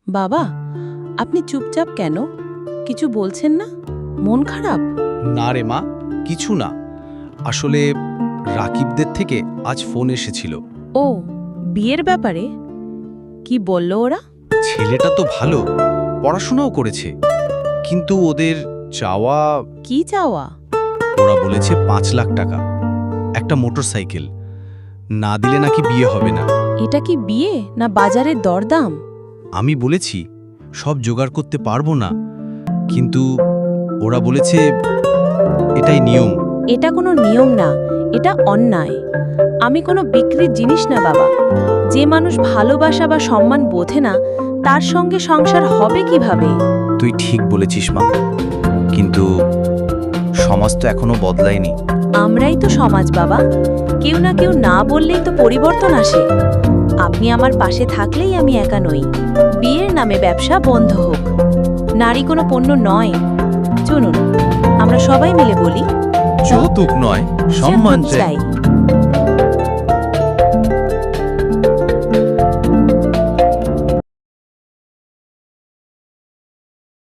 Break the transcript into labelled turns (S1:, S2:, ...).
S1: বাবা, আপনি চুপচাপ কেন? কিছু বলছেন না? মন খারাপ?
S2: না রে মা, কিছু না। আসলে রাকিবদের থেকে আজ ফোন এসেছিল।
S1: ও, বিয়ের ব্যাপারে? কি বলল ওরা?
S2: ছেলেটা তো ভালো, পড়াশোনাও করেছে, কিন্তু ওদের চাওয়া,
S1: কি চাওয়া?
S2: ওরা বলেছে 5 লাখ টাকা, একটা মোটরসাইকেল। না দিলে নাকি বিয়ে হবে না।
S1: এটা কি বিয়ে না বাজারের দরদাম?
S2: আমি বলেছি সব জোগাড় করতে পারবো না, কিন্তু ওরা বলেছে এটাই নিয়ম।
S1: এটা কোনো নিয়ম না, এটা অন্যায়। আমি কোনো বিক্রির জিনিস না বাবা। যে মানুষ ভালোবাসা বা সম্মান বোঝে না, তার সঙ্গে সংসার হবে কিভাবে?
S2: তুই ঠিক বলেছিস মা, কিন্তু সমাজ তো এখনো বদলায়নি।
S1: আমরাই তো সমাজ বাবা। কেউ না কেউ না বললেই তো পরিবর্তন আসে। আপনি আমার পাশে থাকলেই আমি একা নই। বিয়ের নামে ব্যবসা বন্ধ হোক। নারী কোনো পণ্য নয়। চলুন আমরা সবাই মিলে বলি,
S2: যৌতুক নয়, সম্মান চাই।
S1: চাই।